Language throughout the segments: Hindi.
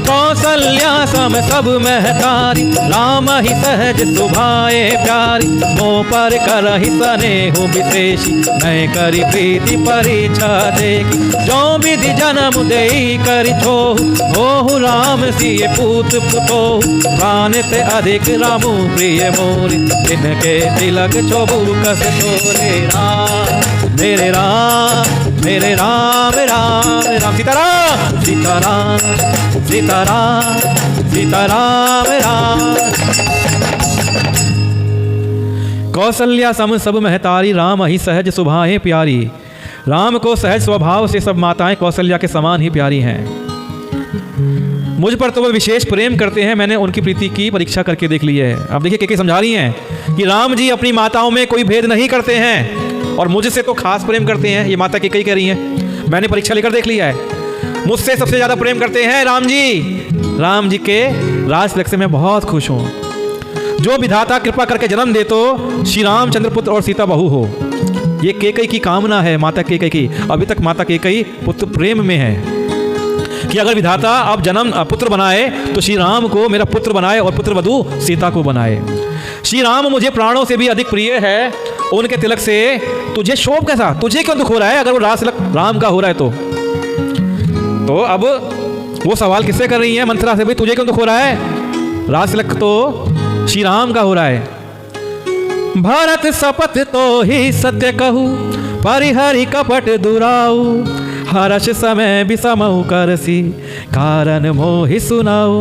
कौशल्या सम सब महतारी, राम ही सहज सुभाए प्यारी। मोह पर करहि स्नेहु विशेषी, मैं करी प्रीति परीक्षा देखी। जो विधि जन्म देई करि छोहु, होहु राम सिय पूत पुतोहु। प्राण ते अधिक रामु प्रिय मोरे, तिनके तिलक चोबु कस तोरे। राम मेरे राम, मेरे राम राम राम। सीताराम सीताराम सीताराम सीताराम राम। कौशल्या सम सब महतारी, राम ही सहज सुभाए प्यारी। राम को सहज स्वभाव से सब माताएं कौशल्या के समान ही प्यारी हैं। मुझ पर तो वह विशेष प्रेम करते हैं, मैंने उनकी प्रीति की परीक्षा करके देख ली है। अब देखिए कैसे समझा रही हैं कि राम जी अपनी माताओं में कोई भेद नहीं करते हैं और मुझसे तो खास प्रेम करते हैं। ये माता कैकेयी कह रही हैं, मैंने परीक्षा लेकर देख लिया है। मुझसे सबसे ज्यादा प्रेम करते हैं राम जी। राम जी के राज तिलक से मैं बहुत खुश हूँ। जो विधाता कृपा करके जन्म दे तो श्री रामचंद्र पुत्र और सीता बहू हो, ये कैकेयी की कामना है माता कैकेयी की। अभी तक माता कैकेयी पुत्र प्रेम में है कि अगर विधाता अब जन्म पुत्र बनाए तो श्री राम को मेरा पुत्र बनाए और पुत्र वधू सीता को बनाए। श्री राम मुझे प्राणों से भी अधिक प्रिय है, उनके तिलक से तुझे शोभ कैसा, तुझे क्यों दुख हो रहा है अगर वो राज तिलक राम का हो रहा है तो अब वो सवाल किससे कर रही है मंथरा से, भाई तुझे क्यों दुख हो रहा है, राज तिलक तो श्री राम का हो रहा है। भरत शपथ तो ही सत्य कहूँ, परिहरि कपट दुराऊ। हर्ष समय विषमऊ करसी, कारण मोहि सुनाओ।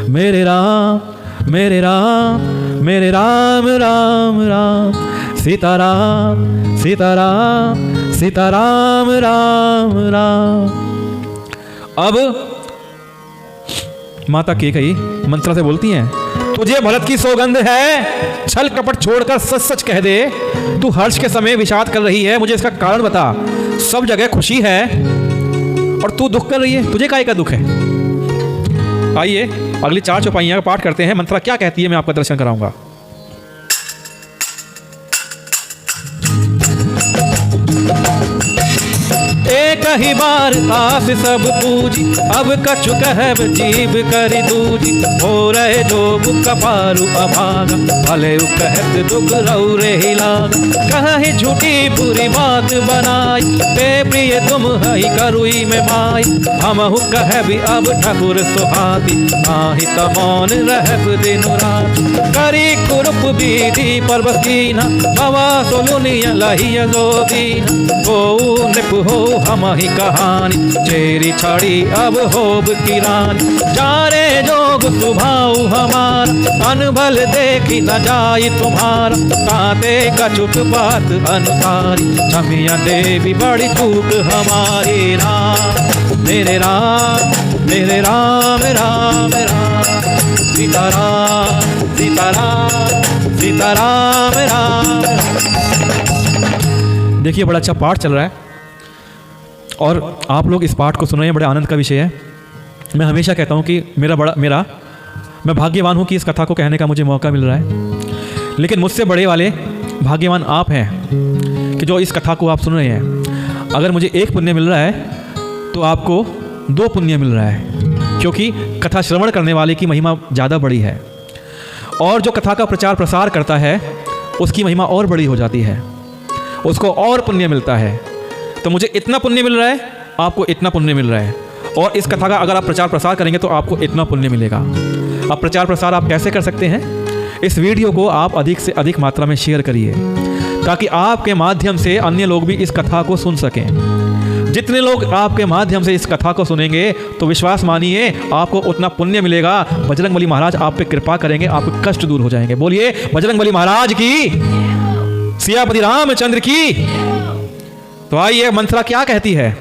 मेरे राम मेरे राम मेरे राम राम राम। सीताराम सीताराम सीताराम राम राम। अब माता कैकेयी मंत्रा से बोलती हैं, तुझे भरत की सौगंध है, छल कपट छोड़कर सच सच कह दे। तू हर्ष के समय विषाद कर रही है, मुझे इसका कारण बता। सब जगह खुशी है और तू दुख कर रही है, तुझे काहे का दुख है। आइए अगली 4 चौपाइयां का पाठ करते हैं। मंत्रा क्या कहती है मैं आपका दर्शन कराऊंगा। एक ही बार आस सब पूजी, अब कछु कहब जीव करि दूजी। हो रहे जो कपारु अभागा, भले कहत दुख रऊ रे लागा। कहीं झूठी बुरी बात बनाई, ते प्रिय तुम हई करुई में माई। हमहु कहब अब ठकुर सुहाती, नाही त मौन रहब दिन रात। करी कुरूप विधि पर बसीना, हवा सोलुनिया लहिया जोदीना। हो निप हो हम ही कहानी, चेरी छड़ी अब होब की रानी। जारे जोग सुभाऊ हमारा, अनबल देखी न जाई तुम्हारा। ताते का चुप बात अनुसारी, क्षमिया देवी बड़ी चूक हमारी। राम मेरे राम मेरे राम राम राम। सीताराम सीताराम सीताराम राम। देखिए बड़ा अच्छा पाठ चल रहा है और आप लोग इस पाठ को सुन रहे हैं, बड़े आनंद का विषय है। मैं हमेशा कहता हूँ कि मैं भाग्यवान हूँ कि इस कथा को कहने का मुझे मौका मिल रहा है। लेकिन मुझसे बड़े वाले भाग्यवान आप हैं कि जो इस कथा को आप सुन रहे हैं। अगर मुझे 1 पुण्य मिल रहा है तो आपको 2 पुण्य मिल रहा है, क्योंकि कथा श्रवण करने वाले की महिमा ज़्यादा बड़ी है और जो कथा का प्रचार प्रसार करता है उसकी महिमा और बड़ी हो जाती है, उसको और पुण्य मिलता है। तो मुझे इतना पुण्य मिल रहा है, आपको इतना पुण्य मिल रहा है, और इस कथा का अगर आप प्रचार प्रसार करेंगे तो आपको इतना पुण्य मिलेगा। अब प्रचार प्रसार आप कैसे कर सकते हैं? इस वीडियो को आप अधिक से अधिक मात्रा में शेयर करिए ताकि आपके माध्यम से अन्य लोग भी इस कथा को सुन सकें। जितने लोग आपके माध्यम से इस कथा को सुनेंगे तो विश्वास मानिए आपको उतना पुण्य मिलेगा। बजरंगबली महाराज आप पे कृपा करेंगे, आपके कष्ट दूर हो जाएंगे। बोलिए बजरंगबली महाराज की, सियापति रामचंद्र की। तो आइए मंत्रा क्या कहती है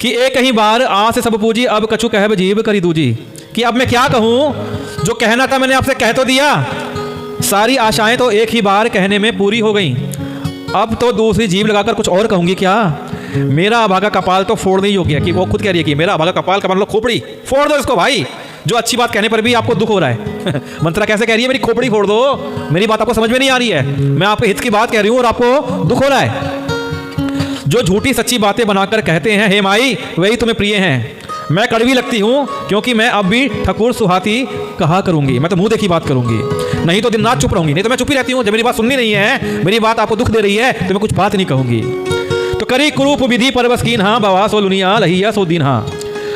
कि एक ही बार आस सब पूजी, अब कछु कहब जीव करी दूजी। कि अब मैं क्या कहूं, जो कहना था मैंने आपसे कह तो दिया, सारी आशाएं तो एक ही बार कहने में पूरी हो गई। अब तो दूसरी जीव लगाकर कुछ और कहूंगी क्या? मेरा अभागा कपाल तो फोड़ने ही हो गया। कि वो खुद कह रही है कि मेरा अभागा कपाल का मतलब खोपड़ी फोड़ दो इसको भाई, जो अच्छी बात कहने पर भी आपको दुख हो रहा है। मंत्रा कैसे कह रही है मेरी खोपड़ी फोड़ दो, मेरी बात आपको समझ में नहीं आ रही है, मैं आपके हित की बात कह रही हूं और आपको दुख हो रहा है। जो झूठी सच्ची बातें बनाकर कहते हैं हे माई वही तुम्हें प्रिय हैं। मैं कड़वी लगती हूँ क्योंकि मैं अब भी ठकुर सुहाती कहा करूंगी। मैं तो मुंह देखी बात करूंगी, नहीं तो दिन रात चुप रहूंगी। नहीं तो मैं चुप ही रहती हूँ। जब मेरी बात सुननी नहीं है, मेरी बात आपको दुख दे रही है, तो मैं कुछ बात नहीं कहूंगी। तो करी कुरूप विधि परवश कीन हाँ बवा सो लुनिया लहिया सो दीन हाँ।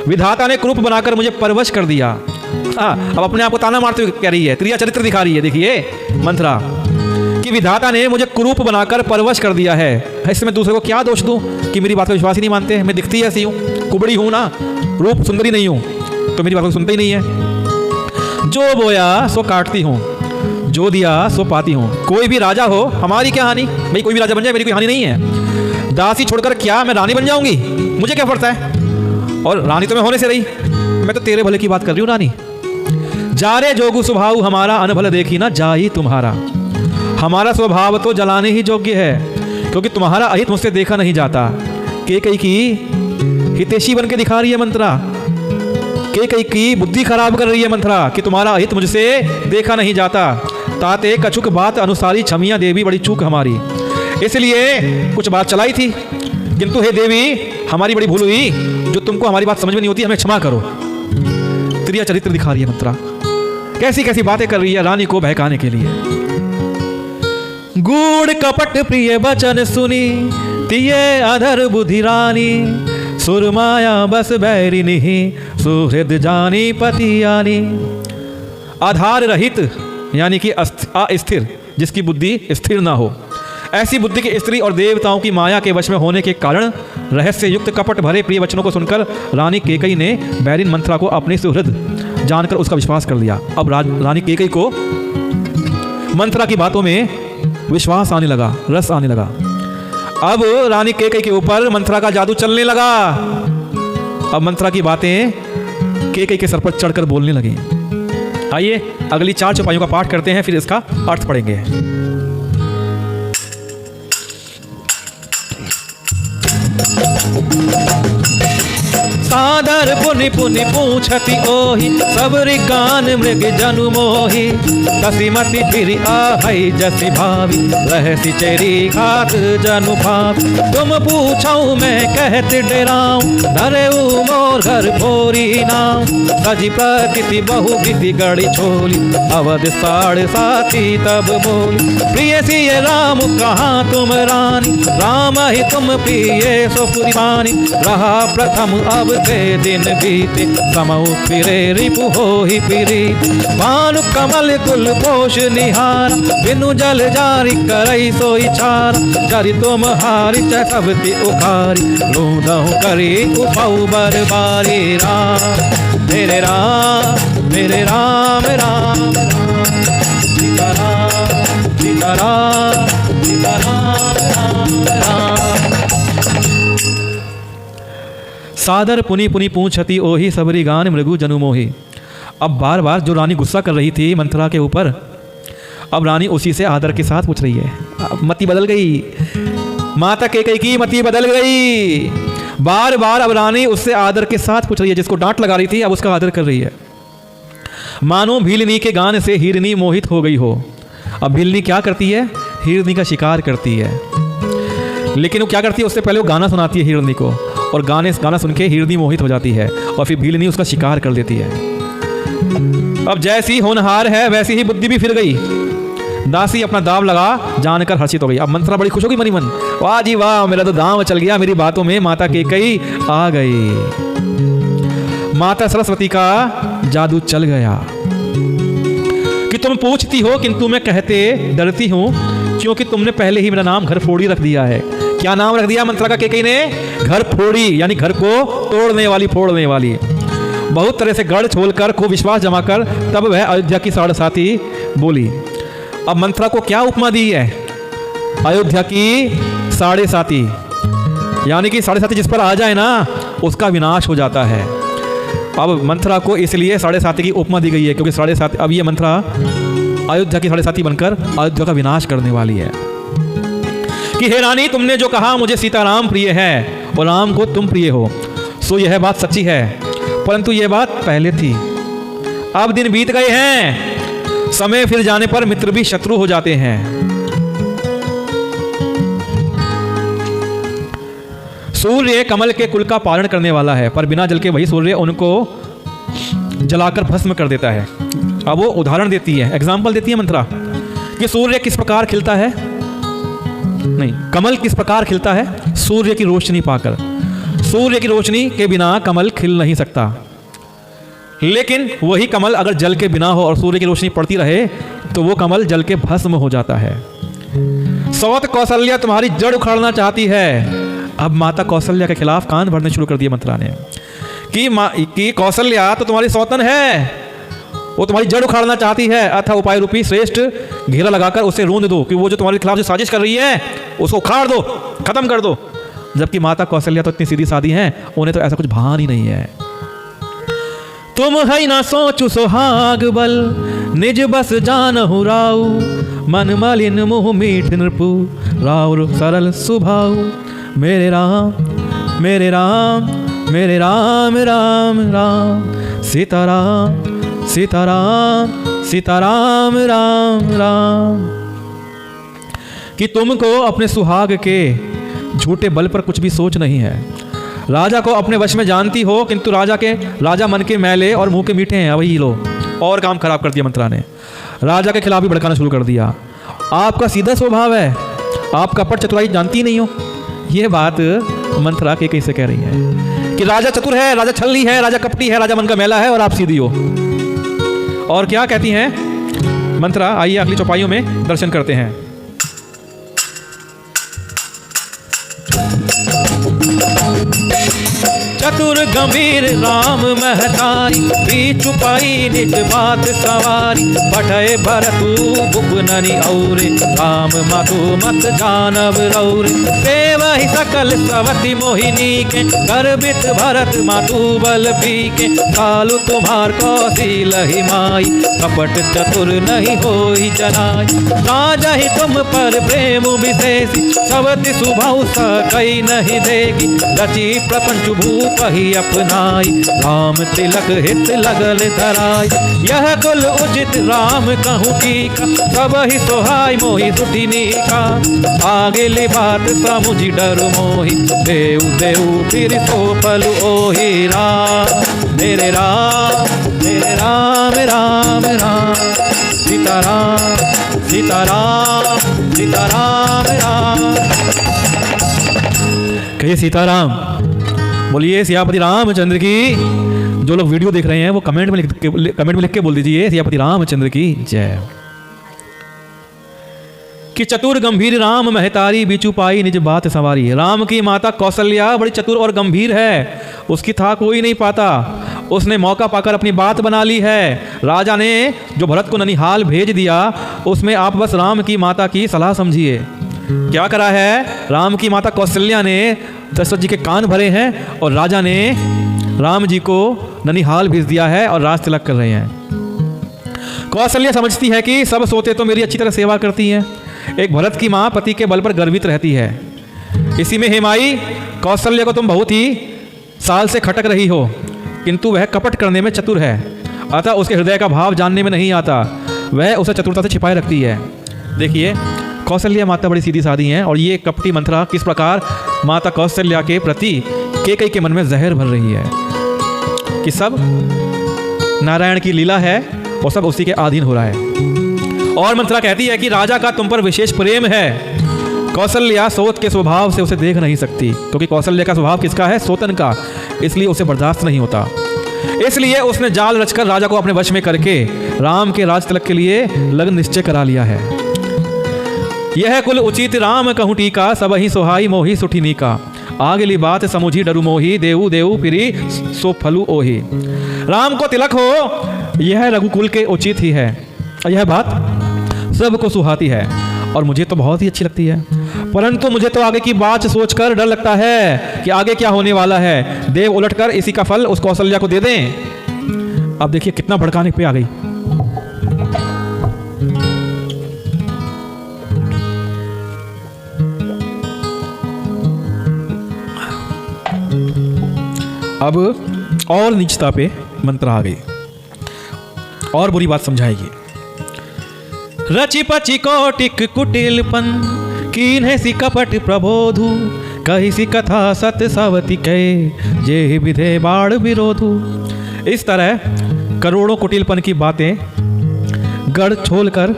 विधाता ने कुरूप बनाकर मुझे परवश कर दिया। अब अपने आप को ताना मारते हुए कह रही है, क्रिया चरित्र दिखा रही है। देखिए मंत्रा कि विधाता ने मुझे कुरूप बनाकर परवश कर दिया है। इससे मैं दूसरे को क्या दोष दूं कि मेरी बात का विश्वास ही नहीं मानते। मैं दिखती ऐसी हूँ, कुबड़ी हूँ ना, रूप सुंदरी नहीं हूँ, तो मेरी बात को सुनते ही नहीं है। जो बोया सो काटती हूँ, जो दिया सो पाती हूँ। कोई भी राजा हो हमारी क्या हानि। भाई कोई भी राजा बन जाए मेरी कोई हानि नहीं है। दासी छोड़कर क्या मैं रानी बन जाऊंगी, मुझे क्या पड़ता है। और रानी तो मैं होने से रही, मैं तो तेरे भले की बात कर रही हूँ रानी। जारे जोगु स्वभाव हमारा अनभल देखी ना जाई तुम्हारा। हमारा स्वभाव तो जलाने ही योग्य है क्योंकि तुम्हारा अहित मुझसे देखा नहीं जाता। केकई की हितेशी बन के दिखा रही है मंत्रा। केकई की बुद्धि खराब कर रही है मंत्रा कि तुम्हारा अहित मुझसे देखा नहीं जाता। ताते कछुक बात अनुसारी छमिया देवी बड़ी चूक हमारी। इसलिए कुछ बात चलाई थी, किंतु हे देवी हमारी बड़ी भूल हुई, जो तुमको हमारी बात समझ में नहीं होती, हमें क्षमा करो। क्रिया चरित्र दिखा रही है मंत्रा, कैसी कैसी बातें कर रही है रानी को बहकाने के लिए। गूढ़ कपट प्रिय वचन सुनी तिये अधर बुद्धि रानी। सुरमाया बस बैरिनी सुहृद जानी पतियानी। आधार रहित यानी कि अस्थिर, जिसकी बुद्धि स्थिर ना हो, ऐसी बुद्धि की स्त्री और देवताओं की माया के वश में होने के कारण रहस्य युक्त कपट भरे प्रिय वचनों को सुनकर रानी केकई ने बैरिन मंत्रा को अपनी सुहृद जानकर उसका विश्वास कर लिया। अब रानी केकई को मंत्रा की बातों में विश्वास आने लगा, रस आने लगा। अब रानी केकई के ऊपर मंत्रा का जादू चलने लगा। अब मंत्रा की बातें केकई के सर पर चढ़कर बोलने लगी। आइए अगली 4 चौपाइयों का पाठ करते हैं, फिर इसका अर्थ पढ़ेंगे। सादर पुनि पुनि पूछती ओहि सबरी कान मृग जनु मोहि। कसिमति फिर आहई जसि भावी रहसी चेरी खात जनु भाव। तुम पूछो मैं कहत डेराऊं धरे मोर घर भोरी नाम। सजी प्रकृति बहु विधि गढ़ी छोली अवध 7.5 तब बोली। प्रिय सिय राम कहाँ तुम रानी राम ही तुम प्रिय सो पुरानी। रहा प्रथम अब के दिन बीते समऊ फिरे रिपु हो ही फिरी। भानु कमल कुल पोष निहार बिनु जल जारी करई सोई छार। जरि तुम हारी च सबति उखारी रूदहु करी उपाऊ बरबारी। राम मेरे राम मेरे राम राम सीता राम सीता राम सीता राम राम। सादर पुनि पुनि पूछती ओही सबरी गान मृगु जनु मोही। अब बार बार जो रानी गुस्सा कर रही थी मंत्रा के ऊपर, अब रानी उसी से आदर के साथ पूछ रही है। मति बदल गई, माता केकई की मति बदल गई। बार बार अब रानी उससे आदर के साथ पूछ रही है। जिसको डांट लगा रही थी अब उसका आदर कर रही है। मानो भीलनी के गान से हिरनी मोहित हो गई हो। अब भीलनी क्या करती है, हिरनी का शिकार करती है। लेकिन वो क्या करती है, उससे पहले वो गाना सुनाती है हिरनी को, और गाना सुन के हिरनी मोहित हो जाती है और फिर भीलनी उसका शिकार कर देती है। अब जैसी होनहार है वैसी ही बुद्धि भी फिर गई। दासी अपना दाव लगा जानकर हर्षित हो गई। अब मंत्रा बड़ी खुश होगी मनी मन, वाह जी वाह मेरा तो दांव चल गया, मेरी बातों में माता केकई आ गई। माता सरस्वती का जादू चल गया कि तुम पूछती हो किंतु मैं कहते डरती हूँ क्योंकि तुमने पहले ही मेरा नाम घर फोड़ी रख दिया है। क्या नाम रख दिया मंत्रा का केकई ने, घर फोड़ी, यानी घर को तोड़ने वाली, फोड़ने वाली। बहुत तरह से गढ़ छोलकर को विश्वास जमा कर तब वह अयोध्या की 7.5 बोली। अब मंत्रा को क्या उपमा दी है, अयोध्या की 7.5, यानी कि 7.5 जिस पर आ जाए ना उसका विनाश हो जाता है। अब मंत्रा को इसलिए 7.5 की उपमा दी गई है क्योंकि 7.5 अब ये मंत्रा अयोध्या की 7.5 बनकर अयोध्या का विनाश करने वाली है। कि हे रानी तुमने जो कहा मुझे सीताराम प्रिय है और राम को तुम प्रिय हो, सो यह बात सच्ची है, परंतु यह बात पहले थी। अब दिन बीत गए हैं, समय फिर जाने पर मित्र भी शत्रु हो जाते हैं। सूर्य कमल के कुल का पालन करने वाला है, पर बिना जल के वही सूर्य उनको जलाकर भस्म कर देता है। अब वो उदाहरण देती है, एग्जाम्पल देती है मंत्रा कि सूर्य किस प्रकार खिलता है, नहीं, कमल किस प्रकार खिलता है, सूर्य की रोशनी पाकर। सूर्य की रोशनी के बिना कमल खिल नहीं सकता, लेकिन वही कमल अगर जल के बिना हो और सूर्य की रोशनी पड़ती रहे तो वो कमल जल के भस्म हो जाता है। सौत कौशल्या तुम्हारी जड़ उखाड़ना चाहती है। अब माता कौशल्या के खिलाफ कान भरने शुरू कर दिए मंत्रा ने कि कौशल्या तो तुम्हारी सौतन है, वो तुम्हारी जड़ उखाड़ना चाहती है। अथा उपाय रूपी श्रेष्ठ घेरा लगाकर उसे रोंद दो कि वो जो तुम्हारे खिलाफ जो साजिश कर रही है उसको उखाड़ दो, खत्म कर दो। जबकि माता कौशल्या तो इतनी सीधी सादी हैं, उन्हें तो ऐसा कुछ भान ही नहीं है। तुम है ना सोचु सुहाग बल, निज बस जानहु राउ, मन मलिन मुँह मीठ नृपु, राउ सरल सुभाऊ। मेरे राम मेरे राम मेरे राम राम राम, सीताराम सीताराम सीताराम राम राम। कि तुमको अपने सुहाग के झूठे बल पर कुछ भी सोच नहीं है। राजा को अपने वश में जानती हो, किंतु राजा मन के मैले और मुंह के मीठे हैं। वही लो, और काम खराब कर दिया मंत्रा ने, राजा के खिलाफ भी भड़काना शुरू कर दिया। आपका सीधा स्वभाव है, आप कपट चतुराई जानती नहीं हो। ये बात मंत्रा के कैसे कह रही है कि राजा चतुर है, राजा छलनी है, राजा कपटी है, राजा मन का मैला है और आप सीधी हो। और क्या कहती हैं मंत्रा, आइए अगली चौपाइयों में दर्शन करते हैं। चतुर गंभीर राम महतारी, बीच छुपाई निज बात सवारी, पठय भरतु भुपननि औरे, राम मातु मत जानव रौरे। सेवहि सकल सवति मोहिनी के, गर्भित भरत मातु बल पीके, कालु तुम्हार कौशलहि माई, कपट चतुर नहीं होई जनाई। राजा ही तुम पर प्रेम विशेषी, सवति सुभाऊ सकई नहीं देगी, रची प्रपंच भूप ही अपनाई, राम तिलक हित लगल धराई। यह कुल उचित राम कहूँ टीका, सब ही सोहाय मोहि सुठिनी का, आगे ली बात समुझी डर मोहि, देव देव फिर सो पलु ओहि। राम मेरे राम राम राम, सीताराम सीताराम सीताराम राम। कहिए सीताराम, बोलिए सियापति रामचंद्र की। जो लोग वीडियो देख रहे हैं वो कमेंट में लिख के बोल दीजिए सियापति रामचंद्र की जय। कि चतुर गंभीर राम महतारी, बिचु पाई निज बात सवारी। राम की माता कौशल्या बड़ी चतुर और गंभीर है, उसकी था कोई नहीं पाता। उसने मौका पाकर अपनी बात बना ली है। राजा ने जो भरत को ननिहाल भेज दिया, उसमें आप बस राम की माता की सलाह समझिए। क्या करा है, राम की माता कौशल्या ने दशरथ जी के कान भरे हैं और राजा ने राम जी को ननिहाल भेज दिया है और राज तिलक कर रहे हैं। कौशल्या समझती है कि सब सोते तो मेरी अच्छी तरह सेवा करती हैं, एक भरत की माँ पति के बल पर गर्वित रहती है। इसी में हे माई, कौशल्या को तुम बहुत ही साल से खटक रही हो, किंतु वह कपट करने में चतुर है, अतः उसके हृदय का भाव जानने में नहीं आता, वह उसे चतुरता से छिपाए रखती है। देखिए कौशल्या माता बड़ी सीधी सादी हैं और ये कपटी मंत्रा किस प्रकार माता कौशल्या के प्रति केकई के मन में जहर भर रही है कि सब नारायण की लीला है और सब उसी के अधीन हो रहा है। और मंत्रा कहती है कि राजा का तुम पर विशेष प्रेम है। कौशल्या सोत के स्वभाव से उसे देख नहीं सकती, क्योंकि कौशल्या का स्वभाव किसका है, सोतन का, इसलिए उसे बर्दाश्त नहीं होता। इसलिए उसने जाल रचकर राजा को अपने वश में करके राम के राज तिलक के लिए लगन निश्चय करा लिया है। यह कुल उचित राम कहूँ टीका, सब ही सोहाई मोही सुठिनी का, आगली बात समुझी डरु मोही, देवु देवु फिरी सो फलु ओही। राम को तिलक हो यह रघुकुल के उचित ही है, यह बात सबको सुहाती है और मुझे तो बहुत ही अच्छी लगती है, परंतु मुझे तो आगे की बात सोचकर डर लगता है कि आगे क्या होने वाला है। देव उलटकर इसी का फल उस कौशल्या को दे दें। अब देखिए कितना भड़काने पे आ गई। अब और नीचता पे मंत्रा आ गई और बुरी बात समझाएगी। रचि पचि कौटिक कुटिलपन, कीन्हे सी कपट प्रबोधु, कही सी कथा सत्य सावती कहे जे ही विधे बाढ़ विरोधु। इस तरह करोड़ों कुटिलपन की बातें गढ़ छोलकर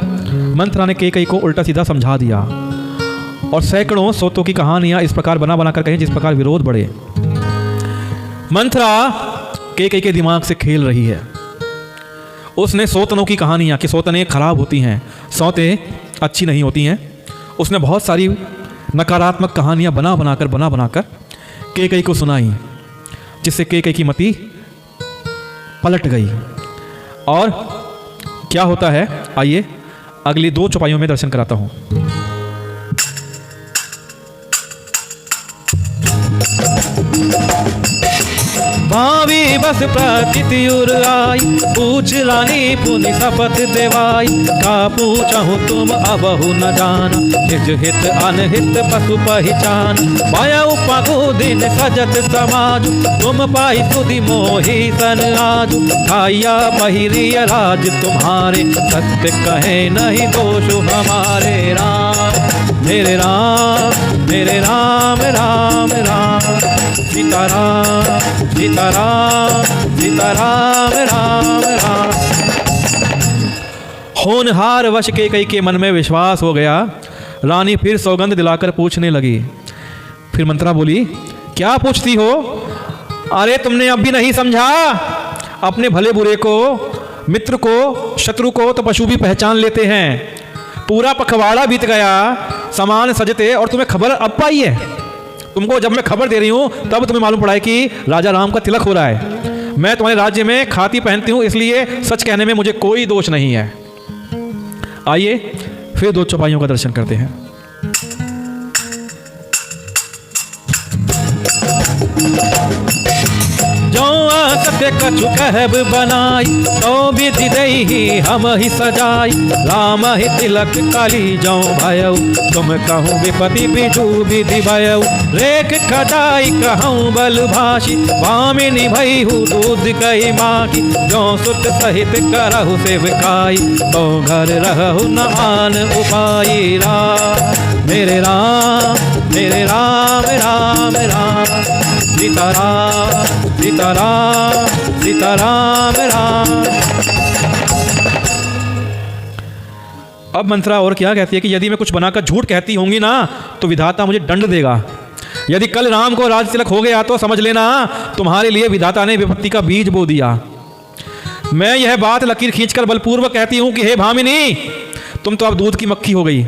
मंथरा ने केकई को उल्टा सीधा समझा दिया और सैकड़ों सोतों की कहानियां इस प्रकार बना बना कर कहीं जिस प्रकार विरोध बढ़े। मंथरा केकई के दिमाग से खेल रही है। उसने सौतनों की कहानियां कि सौतनें खराब होती हैं, सौतें अच्छी नहीं होती हैं, उसने बहुत सारी नकारात्मक कहानियां बना बनाकर केकई को सुनाई, जिससे केकई की मति पलट गई। और क्या होता है, आइए अगली 2 चौपाइयों में दर्शन कराता हूं। भावी बस प्रकृति उर आई, पूछ रानी पुनि शपथ देवाई। का पूछहु तुम अबहु न जाना, निज हित अनहित पशु पहचान। पाया उपगु दिन सजत समाज, तुम पाई सुधि मोहि सन आज। खाइया पहिरिय राज तुम्हारे, सत्य कहे नहीं दोष हमारे। राम मेरे राम मेरे राम राम राम, सीताराम सीताराम सीताराम राम राम। होनहार वश केकई के मन में विश्वास हो गया। रानी फिर सौगंध दिलाकर पूछने लगी। फिर मंत्रा बोली, क्या पूछती हो? अरे तुमने अब भी नहीं समझा? अपने भले बुरे को, मित्र को, शत्रु को तो पशु भी पहचान लेते हैं। पूरा पखवाड़ा बीत गया, सामान सजते, और तुम्हें खबर अब पाई है। तुमको जब मैं खबर दे रही हूं तब तुम्हें मालूम पड़ा है कि राजा राम का तिलक हो रहा है। मैं तुम्हारे राज्य में खाती पहनती हूं, इसलिए सच कहने में मुझे कोई दोष नहीं है। आइए फिर 2 चौपाइयों का दर्शन करते हैं। जो सत्य कछु कहब बनाई, तो विधि दही हम ही सजाई। राम ही तिलक काली जो भयऊ, तुम कहूँ विपति बिजू विधि भयऊ। रेख खटाई कहूँ बल भाषी, वामिनी भयहु दूध कही माकी। जो सुत सहित करहु सेवकाई, तो घर रहु न आन उपाई। राम मेरे राम राम राम, सीताराम सीताराम सीताराम राम। अब मंत्रा और क्या कहती है कि यदि मैं कुछ बनाकर झूठ कहती होंगी ना, तो विधाता मुझे दंड देगा। यदि कल राम को राज तिलक हो गया तो समझ लेना तुम्हारे लिए विधाता ने विपत्ति का बीज बो दिया। मैं यह बात लकीर खींचकर बलपूर्वक कहती हूं कि हे भामिनी, तुम तो अब दूध की मक्खी हो गई।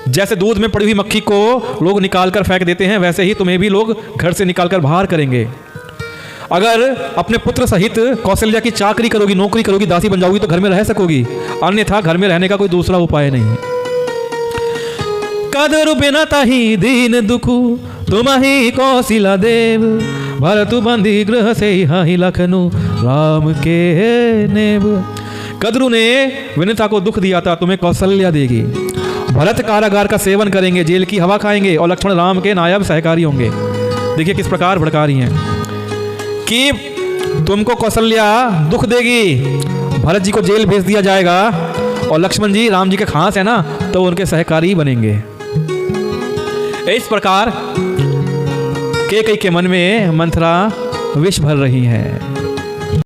जैसे दूध में पड़ी हुई मक्खी को लोग निकाल कर फेंक देते हैं, वैसे ही तुम्हें भी लोग घर से निकालकर बाहर करेंगे। अगर अपने पुत्र सहित कौशल्या की चाकरी करोगी, नौकरी करोगी, दासी बन जाओगी तो घर में रह सकोगी, अन्यथा घर में रहने का कोई दूसरा उपाय नहीं। कदरु बिना ताही दीन दुखु, तुम ही कौशिला देव। भरतु बंदी गृह से ही लखनु, राम के नेव। कदरु ने विनता को दुख दिया था, तुम्हें कौशल्या देगी। भरत कारागार का सेवन करेंगे, जेल की हवा खाएंगे, और लक्ष्मण राम के नायब सहकारी होंगे। देखिए किस प्रकार भड़का रही हैं कि तुमको कौशल्या दुख देगी, भरत जी को जेल भेज दिया जाएगा, और लक्ष्मण जी राम जी के खास है ना, तो उनके सहकारी बनेंगे। इस प्रकार केकई के मन में मंथरा विष भर रही है।